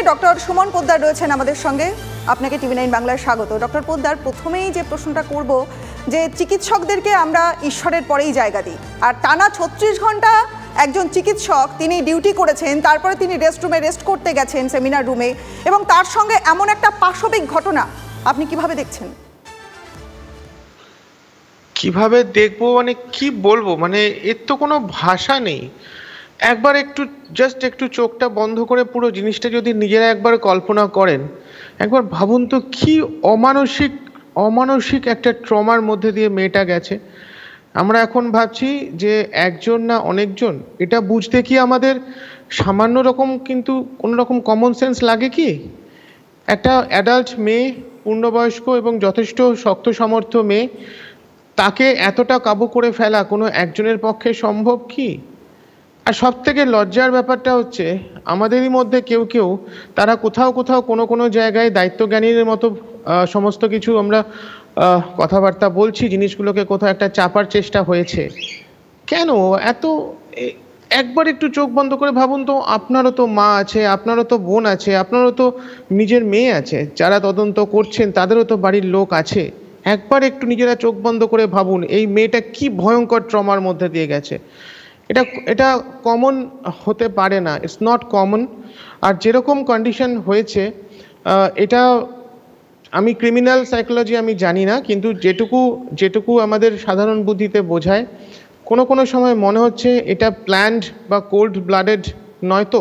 Doctor Suman Poddar রয়েছেন আমাদের সঙ্গে। আপনাকে টিভি9 বাংলায় স্বাগত। ডক্টর পোদ্দার, প্রথমেই যে প্রশ্নটা করব যে চিকিৎসকদেরকে আমরা ঈশ্বরের পরেই জায়গা দিই, আর টানা 36 ঘন্টা একজন চিকিৎসক তিনি ডিউটি করেছেন, তারপরে তিনি রেস্টরুমে রেস্ট করতে গেছেন, সেমিনার রুমে, এবং তার সঙ্গে এমন একটা পাশবিক ঘটনা আপনি কিভাবে দেখছেন? কিভাবে দেখবো মানে কি বলবো, মানে এর তো কোনো ভাষা নেই। একবার একটু চোখটা বন্ধ করে পুরো জিনিসটা যদি নিজেরা একবার কল্পনা করেন, একবার ভাবুন তো কি অমানসিক একটা ট্রমার মধ্যে দিয়ে মেয়েটা গেছে। আমরা এখন ভাবছি যে একজন না অনেকজন, এটা বুঝতে কি আমাদের সামান্য রকম কিন্তু কোনো রকম কমন সেন্স লাগে কি? একটা অ্যাডাল্ট মেয়ে, পূর্ণবয়স্ক এবং যথেষ্ট শক্ত সামর্থ্য মেয়ে, তাকে এতটা কাবু করে ফেলা কোনো একজনের পক্ষে সম্ভব কি? আর সব থেকে লজ্জার ব্যাপারটা হচ্ছে আমাদেরই মধ্যে কেউ কেউ তারা কোথাও কোনো জায়গায় দায়িত্বজ্ঞানীর মতো সমস্ত কিছু আমরা কথাবার্তা বলছি, জিনিসগুলোকে কোথাও একটা চাপার চেষ্টা হয়েছে। কেন এত? একবার একটু চোখ বন্ধ করে ভাবুন তো, আপনারও তো মা আছে, আপনারও তো বোন আছে, আপনারও তো নিজের মেয়ে আছে, যারা তদন্ত করছেন তাদেরও তো বাড়ির লোক আছে। একবার একটু নিজেরা চোখ বন্ধ করে ভাবুন এই মেয়েটা কি ভয়ঙ্কর ট্রমার মধ্যে দিয়ে গেছে। এটা কমন হতে পারে না, ইটস নট কমন। আর যেরকম কন্ডিশন হয়েছে, এটা আমি ক্রিমিনাল সাইকোলজি আমি জানি না, কিন্তু যেটুকু আমাদের সাধারণ বুদ্ধিতে বোঝায়, কোনো সময় মনে হচ্ছে এটা প্ল্যান্ড বা কোল্ড ব্লাডেড নয়তো,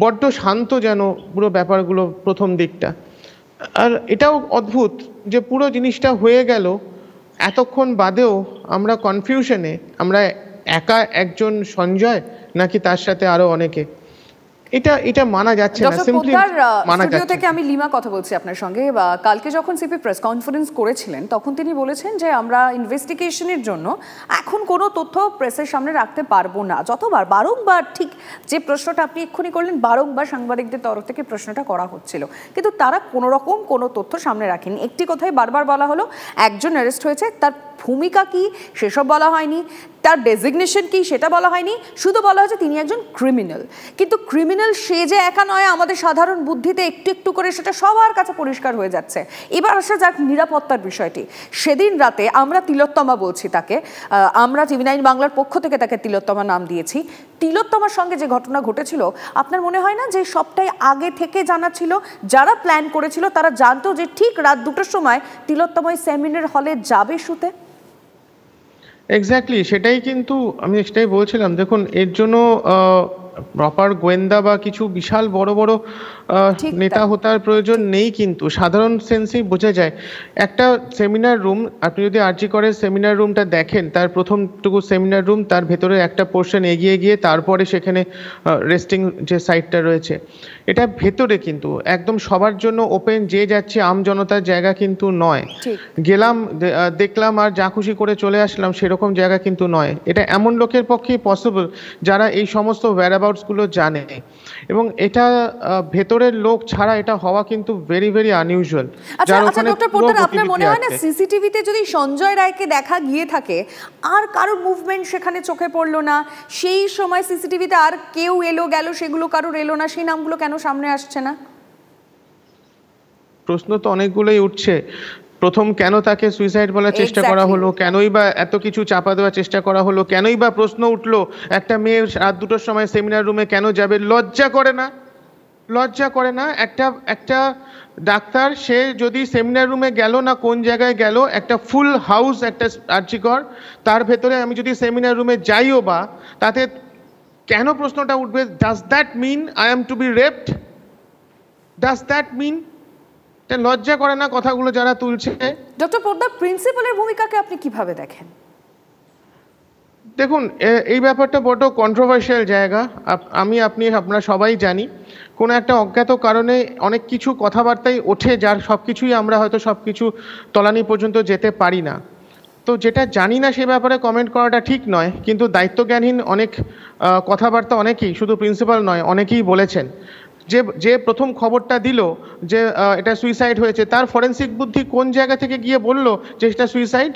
বড্ড শান্ত যেন পুরো ব্যাপারগুলো প্রথম দিকটা। আর এটাও অদ্ভুত যে পুরো জিনিসটা হয়ে গেল, এতক্ষণ বাদেও আমরা কনফিউশনে, আমরা একা একজন সঞ্জয় নাকি তার সাথে আরো অনেকে, এটা মানা যাচ্ছে না, সিম্পলি মানা যাচ্ছে। থেকে আমি লিমা কথা বলছি আপনার সঙ্গে। কালকে যখন সিপি প্রেস কনফারেন্স করেছিলেন তখন তিনি বলেছেন যে আমরা ইনভেস্টিগেশনের জন্য এখন কোনো তথ্য প্রেসের সামনে রাখতে পারবো না। যতবার বারংবার ঠিক যে প্রশ্নটা আপনি এক্ষুনি করলেন, বারংবার সাংবাদিকদের তরফ থেকে প্রশ্নটা করা হচ্ছিল, কিন্তু তারা কোনো রকম কোনো তথ্য সামনে রাখেনি। একটি কথাই বারবার বলা হলো, একজন অ্যারেস্ট হয়েছে, তার ভূমিকা কি সেসব বলা হয়নি, তার ডেজিগনেশন কি সেটা বলা হয়নি, শুধু বলা হয়েছে তিনি একজন ক্রিমিনাল। কিন্তু ক্রিমিনাল সে যে একা নয়, আমাদের সাধারণ বুদ্ধিতে একটু একটু করে সেটা সবার কাছে পরিষ্কার হয়ে যাচ্ছে। এবার আসা যাক নিরাপত্তার বিষয়টি। সেদিন রাতে আমরা তিলোত্তমা বলছি তাকে, আমরা টিভি9 বাংলার পক্ষ থেকে তাকে তিলোত্তমা নাম দিয়েছি। তিলোত্তমার সঙ্গে যে ঘটনা ঘটেছিল, আপনার মনে হয় না যে সবটাই আগে থেকে জানা ছিল? যারা প্ল্যান করেছিল তারা জানতো যে ঠিক রাত 2টার সময় তিলোত্তমা সেমিনার হলে যাবে শুতে? এক্স্যাক্টলি, সেটাই কিন্তু আমি সেটাই বলছিলাম। দেখুন, এর জন্য প্রপার গোয়েন্দা বা কিছু বিশাল বড় নেতা হতার প্রয়োজন নেই, কিন্তু সাধারণ সেন্সেই বোঝা যায়। একটা সেমিনার রুম, আপনি যদি আরজি করের সেমিনার রুমটা দেখেন, তার প্রথমটুকু সেমিনার রুম, তার ভেতরে একটা পোর্শন এগিয়ে গিয়ে তারপরে সেখানে রেস্টিং যে সাইটটা রয়েছে, এটা ভেতরে কিন্তু একদম সবার জন্য ওপেন, যে যাচ্ছে আম জনতার জায়গা কিন্তু নয়। গেলাম, দেখলাম আর যা খুশি করে চলে আসলাম সেরকম জায়গা কিন্তু নয়। এটা এমন লোকের পক্ষেই পসিবল যারা এই সমস্ত গুলো জানে, এবং এটা ভেতরের লোক ছাড়া এটা হওয়া কিন্তু ভেরি ভেরি আনইউজুয়াল। আপনার মনে হয় না সিসিটিভিতে যদি সঞ্জয় রায়কে দেখা গিয়ে থাকে, আর কারোর মুভমেন্ট সেখানে চোখে পড়লো না, সেই সময় সিসিটিভিতে আর কেউ এলো গেল, সেগুলো কারোর এলো না, সেই নামগুলো কেন সামনে আসছে না? প্রশ্ন তো অনেকগুলোই উঠছে। প্রথম, কেন তাকে সুইসাইড বলার চেষ্টা করা হলো, কেনই বা এত কিছু চাপা দেওয়ার চেষ্টা করা হলো, কেনই বা প্রশ্ন উঠলো একটা মেয়ে রাত 2টার সময় সেমিনার রুমে কেন যাবে? লজ্জা করে না? একটা ডাক্তার, সে যদি সেমিনার রুমে গেল না, কোন জায়গায় গেল, একটা ফুল হাউস, একটা আর্চিকর, তার ভেতরে আমি যদি সেমিনার রুমে যাইও বা, তাতে কেন প্রশ্নটা উঠবে, does that mean I am to be raped? Does that mean? লজ্জা করে না কথাগুলো যারা তুলছে? ডক্টর পোদ্দার, প্রিন্সিপালের ভূমিকাকে আপনি কিভাবে দেখেন? দেখুন, এই ব্যাপারটা বড় কন্ট্রোভার্সিয়াল জায়গা। আপনারা সবাই জানি, কোনো একটা অজ্ঞাত কারণে অনেক কিছু কথাবার্তাই ওঠে, যার সবকিছুই আমরা হয়তো সবকিছু তলানি পর্যন্ত যেতে পারি না। তো যেটা জানি না সে ব্যাপারে কমেন্ট করাটা ঠিক নয়, কিন্তু দায়িত্বজ্ঞানহীন অনেক কথাবার্তা অনেকেই, শুধু প্রিন্সিপাল নয়, অনেকেই বলেছেন। যে প্রথম খবরটা দিল যে এটা সুইসাইড হয়েছে, তার ফরেন্সিক বুদ্ধি কোন জায়গা থেকে গিয়ে বলল যে এটা সুইসাইড?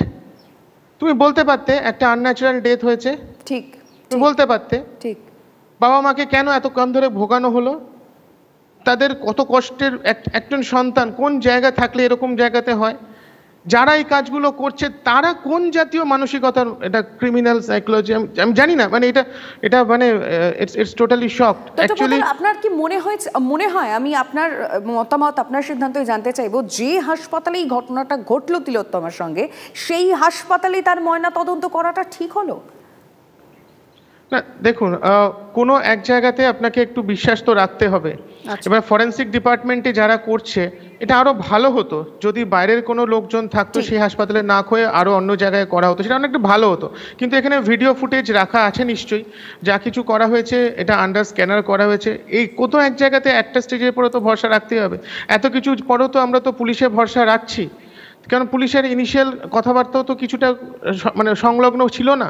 তুমি বলতে পারতে একটা আনন্যাচারাল ডেথ হয়েছে, তুমি বলতে পারতে। বাবা মাকে কেন এতক্ষণ ধরে ভোগানো হলো? তাদের কত কষ্টের একজন সন্তান কোন জায়গা থাকলে এরকম জায়গাতে হয়, যারা এই কাজগুলো করছে তারা কোন জাতীয় মানসিকতার, এটা ক্রিমিনাল সাইকোলজি আমি জানি না, মানে এটা মানে ইটস টোটালি শকড অ্যাকচুয়ালি। আপনার কি মনে হয়, আমি আপনার মতামত, আপনার সিদ্ধান্তই জানতে চাইবো, যে হাসপাতালে এই ঘটনাটা ঘটলো তিলোত্তমার সঙ্গে, সেই হাসপাতালে তার ময়না তদন্ত করাটা ঠিক হলো? না দেখুন, কোনো এক জায়গাতে আপনাকে একটু বিশ্বাস তো রাখতে হবে। এবার ফরেন্সিক ডিপার্টমেন্টে যারা করছে, এটা আরো ভালো হতো যদি বাইরের কোনো লোকজন থাকতো সেই হাসপাতালে না হয়ে আরো অন্য জায়গায় করা হতো, সেটা অনেকটা ভালো হতো। কিন্তু এখানে ভিডিও ফুটেজ রাখা আছে নিশ্চয়ই, যা কিছু করা হয়েছে এটা আন্ডার স্ক্যানার করা হয়েছে। এই কোথাও এক জায়গাতে একটা স্টেজের পরে তো ভরসা রাখতে হবে, এত কিছু পরেও তো আমরা তো পুলিশে ভরসা রাখছি, কারণ পুলিশের ইনিশিয়াল কথাবার্তাও তো কিছুটা মানে সংলগ্ন ছিল না।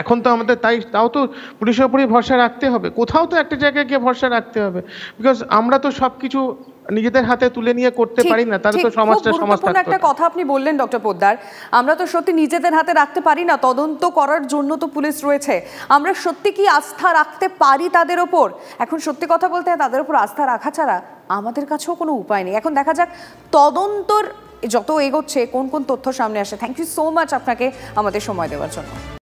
এখন তো আমাদের তাও তো পুলিশের উপরই ভরসা রাখতে হবে, কোথাও তো একটা জায়গায় গিয়ে ভরসা রাখতে হবে, বিকজ আমরা তো সবকিছু নিজেদের হাতে তুলে নিয়ে করতে পারি না, তাহলে তো সমাজটা সমাজ থাকতো। একটা কথা আপনি বললেন ডক্টর পোদ্দার, আমরা তো সত্যি নিজেদের হাতে রাখতে পারি না, তদন্ত করার জন্য তো পুলিশ রয়েছে। আমরা সত্যি কি আস্থা রাখতে পারি তাদের ওপর? এখন সত্যি কথা বলতে তাদের উপর আস্থা রাখা ছাড়া আমাদের কাছেও কোনো উপায় নেই। এখন দেখা যাক তদন্তর যত এগোচ্ছে কোন কোন তথ্য সামনে আসে। থ্যাংক ইউ সো মাচ আপনাকে আমাদের সময় দেওয়ার জন্য।